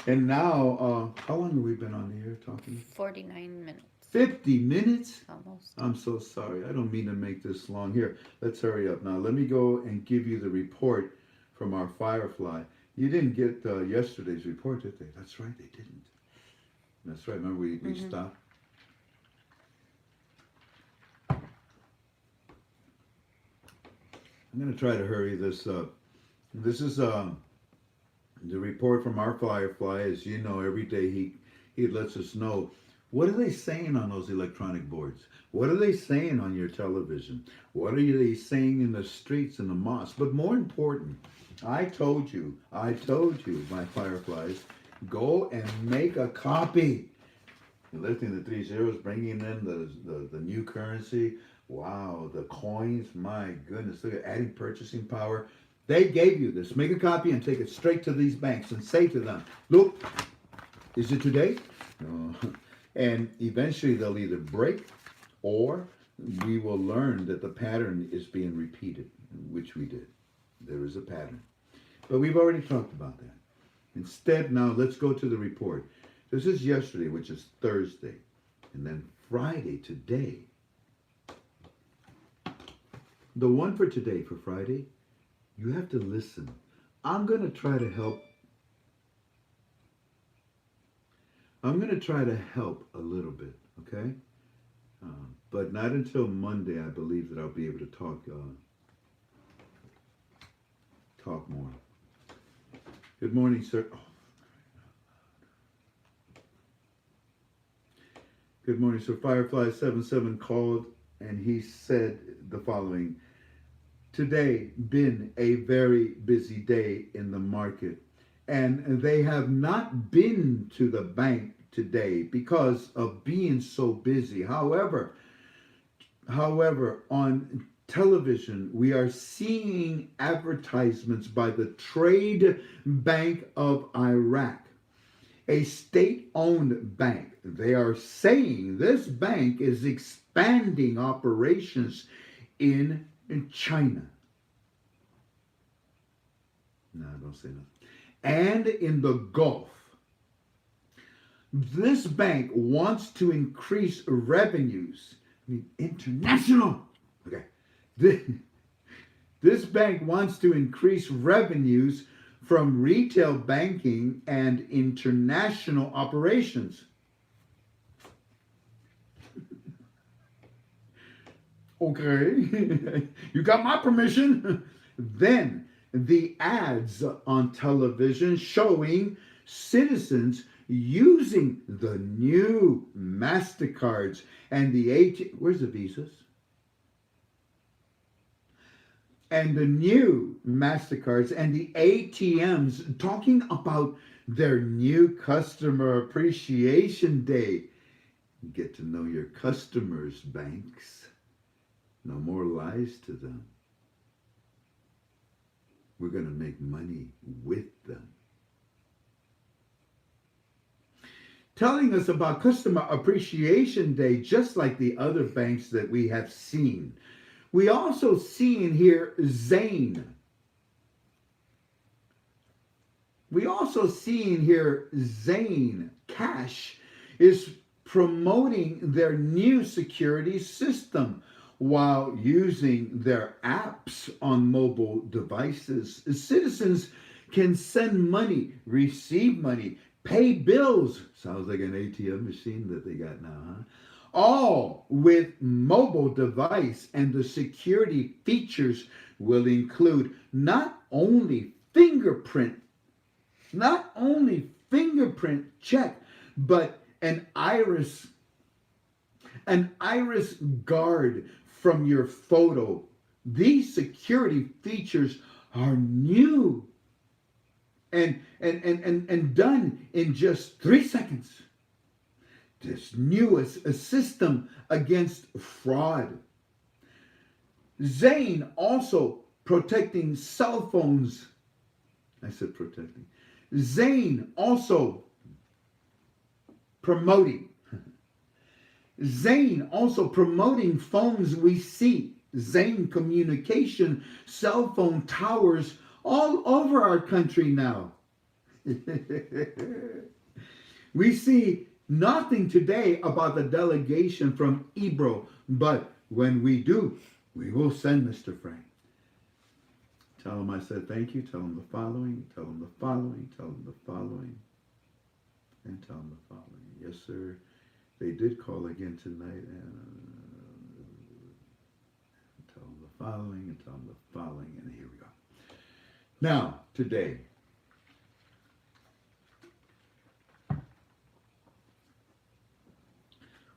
And now, how long have we been on the air talking? 49 minutes. 50 minutes? Almost. I'm so sorry. I don't mean to make this long. Here, let's hurry up. Now, let me go and give you the report from our Firefly. You didn't get yesterday's report, did they? That's right, they didn't. That's right. Remember, we stopped? I'm going to try to hurry this up. This is the report from our Firefly. As you know, every day he lets us know, what are they saying on those electronic boards? What are they saying on your television? What are they saying in the streets and the mosques? But more important, I told you, my Fireflies, go and make a copy. You're lifting the 3 zeros, bringing in the new currency. Wow, the coins, my goodness, look at adding purchasing power. They gave you this. Make a copy and take it straight to these banks and say to them, look, is it today? No. And eventually they'll either break or we will learn that the pattern is being repeated, which we did. There is a pattern. But we've already talked about that. Instead, now let's go to the report. This is yesterday, which is Thursday. And then Friday, today. The one for today, for Friday, you have to listen. I'm going to try to help. I'm going to try to help a little bit, okay? But not until Monday, I believe, that I'll be able to talk more. Good morning, sir. Oh. Good morning, sir. Firefly77 called and he said the following. Today been a very busy day in the market, and they have not been to the bank today because of being so busy. However, on television, we are seeing advertisements by the Trade Bank of Iraq, a state-owned bank. They are saying this bank is expanding operations in China. No, don't say nothing. And in the Gulf. This bank wants to increase revenues. I mean, international. Okay. This bank wants to increase revenues from retail banking and international operations. Okay, you got my permission. Then the ads on television showing citizens using the new MasterCards and the where's the Visas? And the new MasterCards and the ATMs talking about their new customer appreciation day. Get to know your customers, banks. No more lies to them. We're going to make money with them. Telling us about Customer Appreciation Day, just like the other banks that we have seen. We also see in here Zain. We also see in here Zain Cash is promoting their new security system while using their apps on mobile devices. Citizens can send money, receive money, pay bills. Sounds like an ATM machine that they got now, huh? All with mobile device, and the security features will include not only fingerprint check, but an iris guard from your photo. These security features are new and done in just 3 seconds. This newest system against fraud. Zain also protecting cell phones. I said protecting. Zain also promoting. Zain also promoting phones we see. Zain Communication cell phone towers all over our country now. We see nothing today about the delegation from Ebro, but when we do, we will send Mr. Frank. Tell him I said thank you. Tell him the following. Tell him the following. Tell him the following. And tell him the following. Yes, sir. They did call again tonight. Tell them the following, and tell them the following, and here we go. Now, today,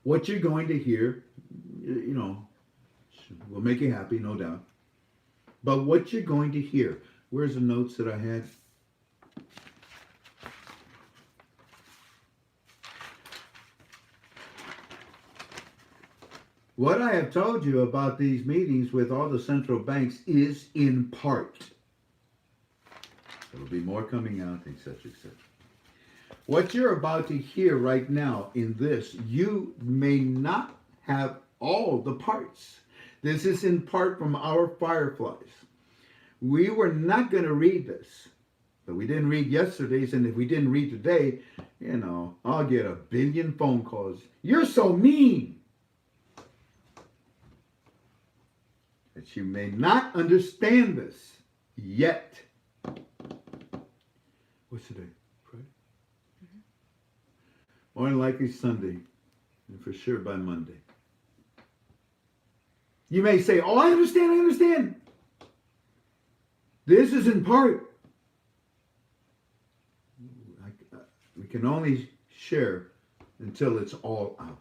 what you're going to hear, will make you happy, no doubt. But what you're going to hear, where's the notes that I had? What I have told you about these meetings with all the central banks is in part. There will be more coming out, etc., etc. What you're about to hear right now in this, you may not have all the parts. This is in part from our Fireflies. We were not going to read this. But we didn't read yesterday's, and if we didn't read today, I'll get a billion phone calls. You're so mean. That you may not understand this yet. What's today? Friday? More than likely Sunday, and for sure by Monday. You may say, oh, I understand. This is in part. We can only share until it's all out.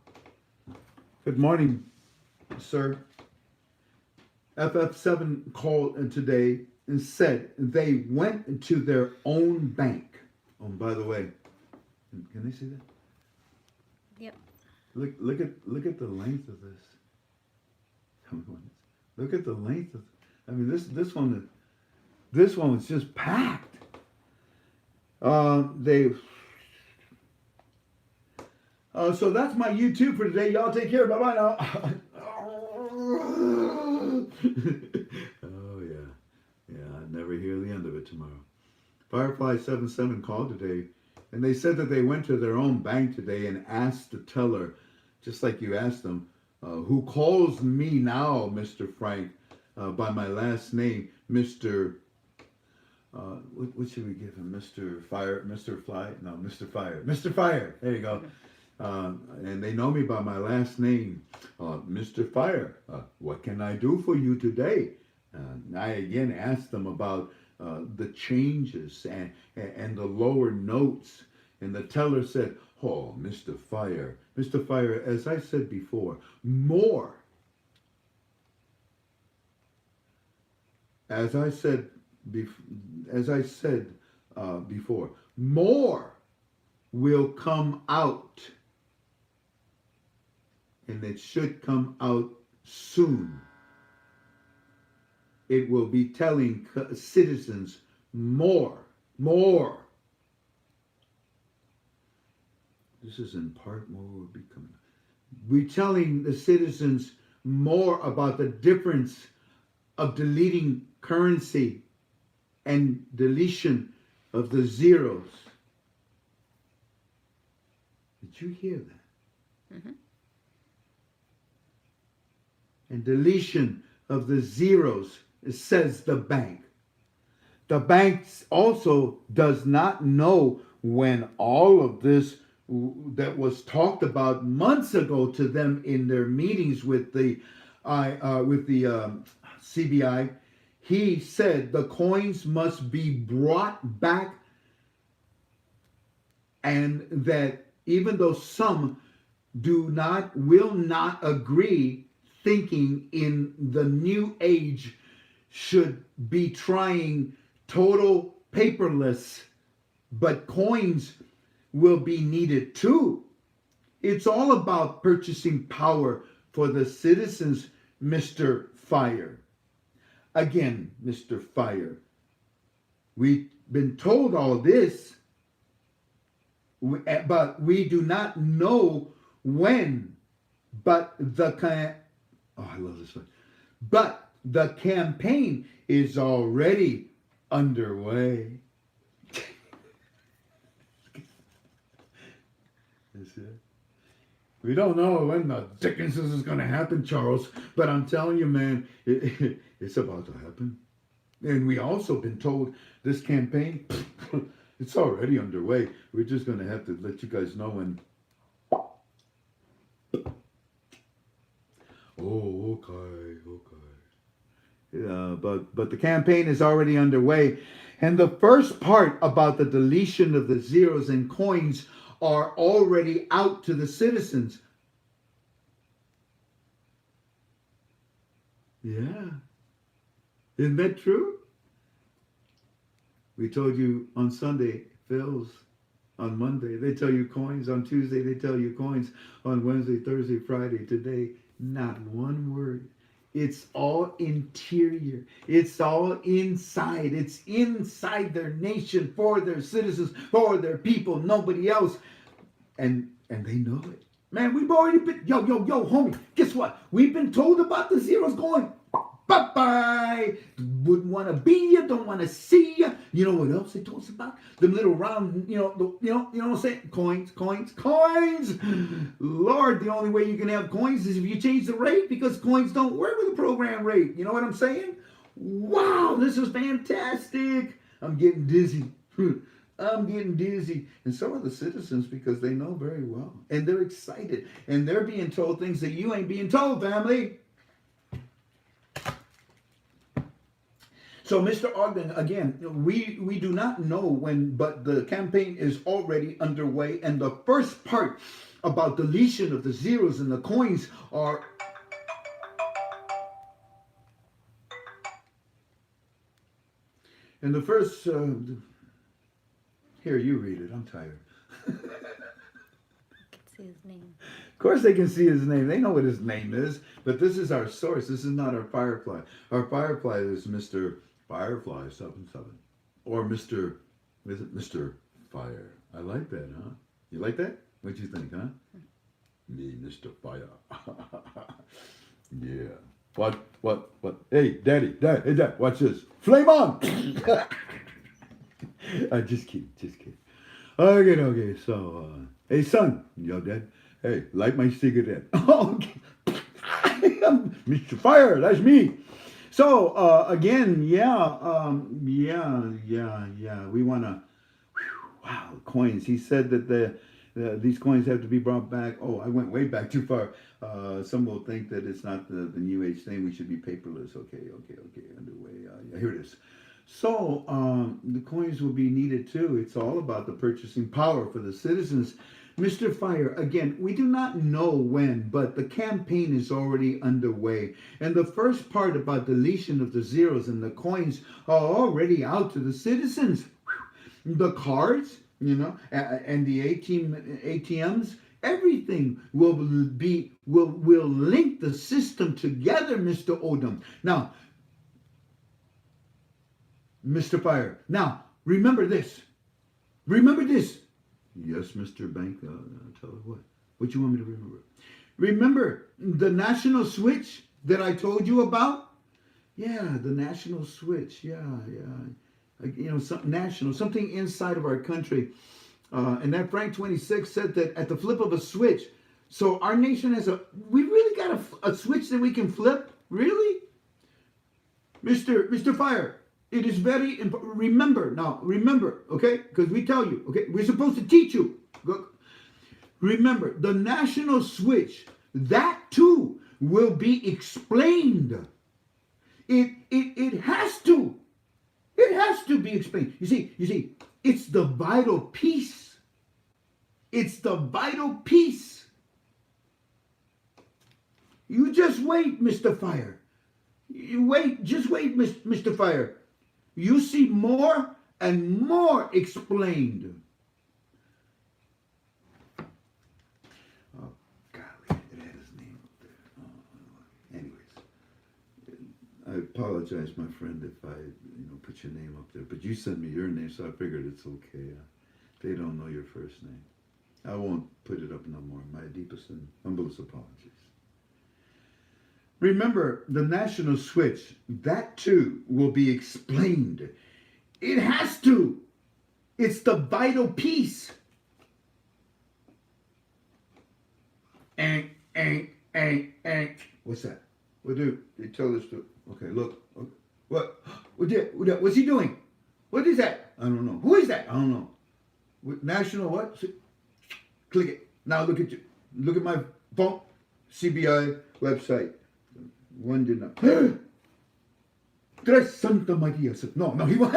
Good morning, sir. FF7 called today and said they went to their own bank. Oh, by the way, can they see that? Yep. Look at the length of this. Look at the length of. I mean, this one was just packed. So that's my YouTube for today. Y'all take care. Bye bye now. Oh yeah, I'd never hear the end of it tomorrow. Firefly 77 called today, and they said that they went to their own bank today and asked the teller, just like you asked them, who calls me now, Mr. Frank, by my last name, Mr. What should we give him? Mr. Fire, Mr. Fly? No, Mr. Fire. Mr. Fire. There you go. And they know me by my last name, Mr. Fire. What can I do for you today? I again asked them about the changes and the lower notes. And the teller said, oh, Mr. Fire, as I said before, more. As I said before, more will come out. And it should come out soon. It will be telling citizens more. This is in part more will be coming. We're telling the citizens more about the difference of deleting currency and deletion of the zeros. Did you hear that? Mm-hmm. And deletion of the zeros, says the bank. The bank also does not know when all of this that was talked about months ago to them in their meetings with the CBI. He said the coins must be brought back, and that even though some will not agree, thinking in the new age should be trying total paperless, but coins will be needed too. It's all about purchasing power for the citizens, Mr. Fire. Again, Mr. Fire, we've been told all this, but we do not know when. I love this one. But the campaign is already underway. We don't know when the dickens this is going to happen, Charles, but I'm telling you, man, it's about to happen. And we also been told this campaign, it's already underway. We're just going to have to let you guys know when. Oh, okay. But the campaign is already underway. And the first part about the deletion of the zeros and coins are already out to the citizens. Yeah. Isn't that true? We told you on Sunday, fills. On Monday, they tell you coins. On Tuesday, they tell you coins. On Wednesday, Thursday, Friday, today, not one word. It's all interior. It's all inside. It's inside their nation, for their citizens, for their people, nobody else. And they know it. Man, we've already been, yo, homie, guess what? We've been told about the zeros going Bye-bye. Wouldn't want to be you, don't want to see you. You know what else they told us about? Them little round, you know what I'm saying? Coins. Lord, the only way you can have coins is if you change the rate, because coins don't work with the program rate. You know what I'm saying? Wow, this is fantastic. I'm getting dizzy. I'm getting dizzy. And some of the citizens, because they know very well, and they're excited, and they're being told things that you ain't being told, family. So, Mr. Ogden, again, we do not know when, but the campaign is already underway, and the first part about deletion of the zeros and the coins are... And the first... here, you read it. I'm tired. I can see his name. Of course they can see his name. They know what his name is. But this is our source. This is not our Firefly. Our Firefly is Mr. Firefly 77. Or Mr. Is it Mr. Fire? I like that, huh? You like that? What you think, huh? Me, Mr. Fire. Yeah. What? Hey, Daddy, hey, Dad, watch this. Flame on! Just kidding. Okay, so, hey, son, yo, Dad, hey, light my cigarette. Okay. Mr. Fire, that's me. So, again, we want to, wow, coins. He said that these coins have to be brought back. Oh, I went way back too far. Some will think that it's not the new age thing. We should be paperless. Okay, underway. Here it is. So, the coins will be needed too. It's all about the purchasing power for the citizens. Mr. Fire, again, we do not know when, but the campaign is already underway. And the first part about deletion of the zeros and the coins are already out to the citizens. The cards, and the ATMs, everything will link the system together, Mr. Odom. Now, Mr. Fire, now, remember this. Yes, Mr. Bank, I'll tell you what. What you want me to remember? Remember the national switch that I told you about? Yeah, the national switch. Yeah. Something inside of our country. And that Frank 26 said that at the flip of a switch. So our nation has we really got a switch that we can flip? Really? Mr. Fire. It is very important. Remember, okay? Because we tell you, okay? We're supposed to teach you. Remember, the national switch, that too will be explained. It has to. It has to be explained. You see, it's the vital piece. It's the vital piece. You just wait, Mr. Fire. Just wait, Mr. Fire. You see more and more explained. Oh, golly, it had his name up there. Anyways, I apologize, my friend, if I, put your name up there. But you sent me your name, so I figured it's okay. They don't know your first name. I won't put it up no more. My deepest and humblest apologies. Remember, the national switch, that too will be explained. It has to. It's the vital piece. What's that? What do they tell us to? Okay, look. What? What's he doing? What is that? I don't know. Who is that? I don't know. National what? Click it. Now look at you. Look at my phone. CBI website. One did not. Tres Santa Maria. No, he won't.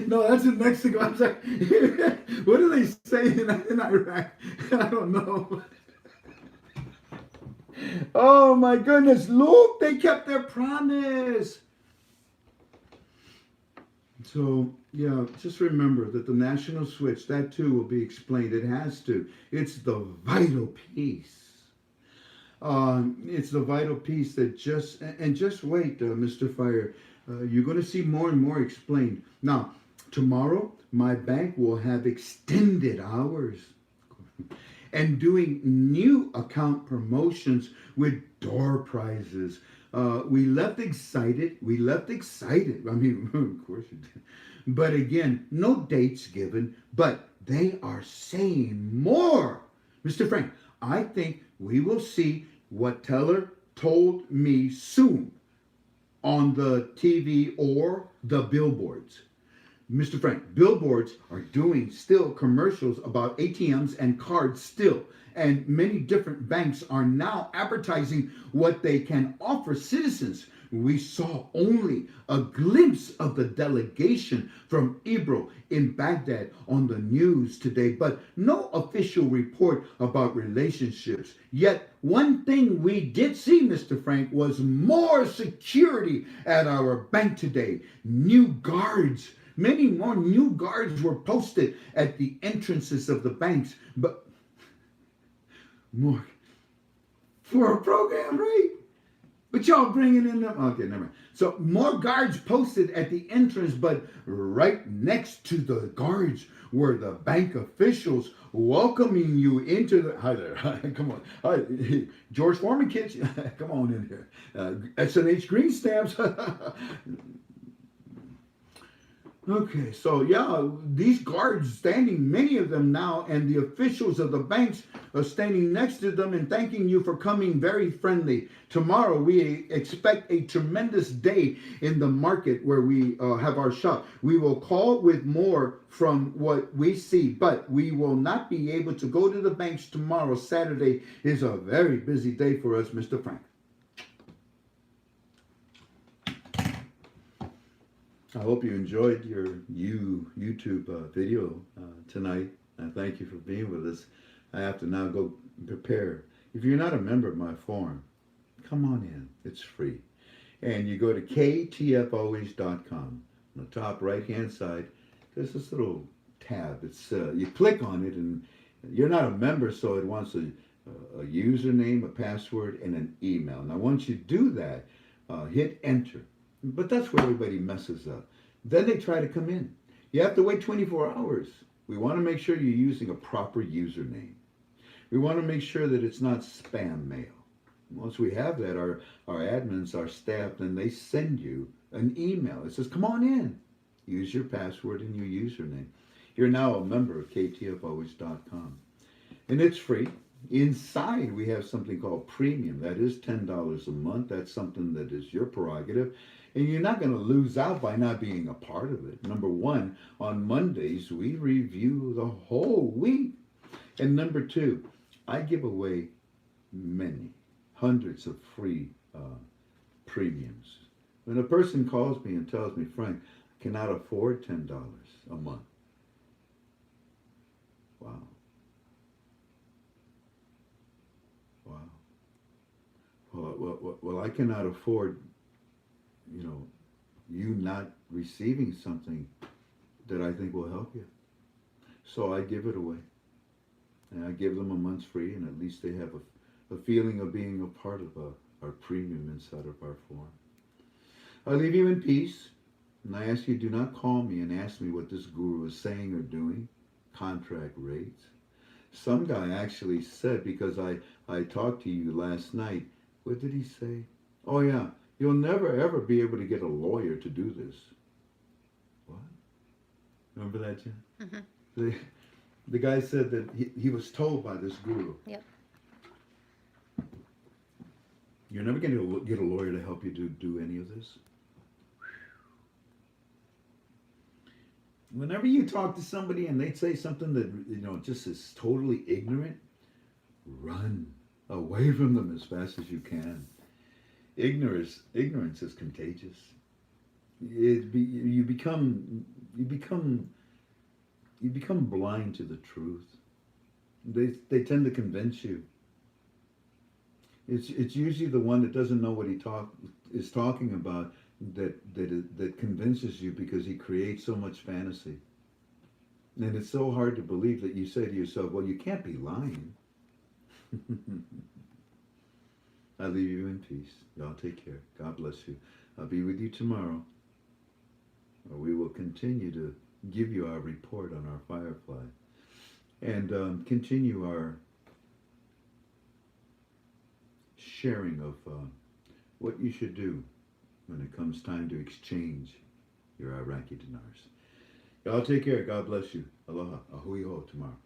No, that's in Mexico. I'm sorry. What do they say in Iraq? I don't know. Oh my goodness. Look, they kept their promise. So, yeah, just remember that the national switch, that too will be explained. It has to. It's the vital piece. It's the vital piece that just wait, Mr. Fire. You're going to see more and more explained. Now, tomorrow, my bank will have extended hours. and doing new account promotions with door prizes. We left excited. We left excited. I mean, of course you did. But again, no dates given, but they are saying more. Mr. Frank, I think we will see what Teller told me soon on the TV or the billboards. Mr. Frank, billboards are doing still commercials about ATMs and cards still. And many different banks are now advertising what they can offer citizens. We saw only a glimpse of the delegation from Ebro in Baghdad on the news today, but no official report about relationships. Yet, one thing we did see, Mr. Frank, was more security at our bank today. New guards. Many more new guards were posted at the entrances of the banks, but more for a program, right? But y'all bringing in them. Okay, never mind. So more guards posted at the entrance, but right next to the guards were the bank officials welcoming you into the. Hi there. Come on. Hi, George Foreman kids. Come on in here. S&H Green Stamps. Okay, so yeah, these guards standing, many of them now, and the officials of the banks are standing next to them and thanking you for coming, very friendly. Tomorrow, we expect a tremendous day in the market where we have our shop. We will call with more from what we see, but we will not be able to go to the banks tomorrow. Saturday is a very busy day for us, Mr. Frank. I hope you enjoyed your YouTube video tonight. I thank you for being with us. I have to now go prepare. If you're not a member of my forum, come on in. It's free. And you go to ktfalways.com. On the top right-hand side, there's this little tab. It's you click on it, and you're not a member, so it wants a username, a password, and an email. Now, once you do that, hit enter. But that's where everybody messes up. Then they try to come in. You have to wait 24 hours. We want to make sure you're using a proper username. We want to make sure that it's not spam mail. Once we have that, our admins, our staff, then they send you an email. It says, come on in. Use your password and your username. You're now a member of ktfalways.com. And it's free. Inside, we have something called premium. That is $10 a month. That's something that is your prerogative. And you're not going to lose out by not being a part of it. Number one, on Mondays, we review the whole week. And number two, I give away many, hundreds of free premiums. When a person calls me and tells me, Frank, I cannot afford $10 a month. Wow. Wow. Well, I cannot afford, you not receiving something that I think will help you. So I give it away. And I give them a month's free, and at least they have a feeling of being a part of our premium inside of our forum. I leave you in peace, and I ask you, do not call me and ask me what this guru is saying or doing, contract rates. Some guy actually said, because I talked to you last night, what did he say? Oh yeah, you'll never ever be able to get a lawyer to do this. What? Remember that, Jen? Mm-hmm. The guy said that he was told by this guru. Yep. You're never going to get a lawyer to help you do any of this. Whenever you talk to somebody and they say something that, just is totally ignorant, run away from them as fast as you can. Ignorance is contagious. You become blind to the truth. They tend to convince you. It's usually the one that doesn't know what he is talking about that convinces you, because he creates so much fantasy. And it's so hard to believe that you say to yourself, well, you can't be lying. I leave you in peace. Y'all take care. God bless you. I'll be with you tomorrow. We will continue to give you our report on our Firefly, and continue our sharing of what you should do when it comes time to exchange your Iraqi dinars. Y'all take care. God bless you. Aloha. Ahui ho tomorrow.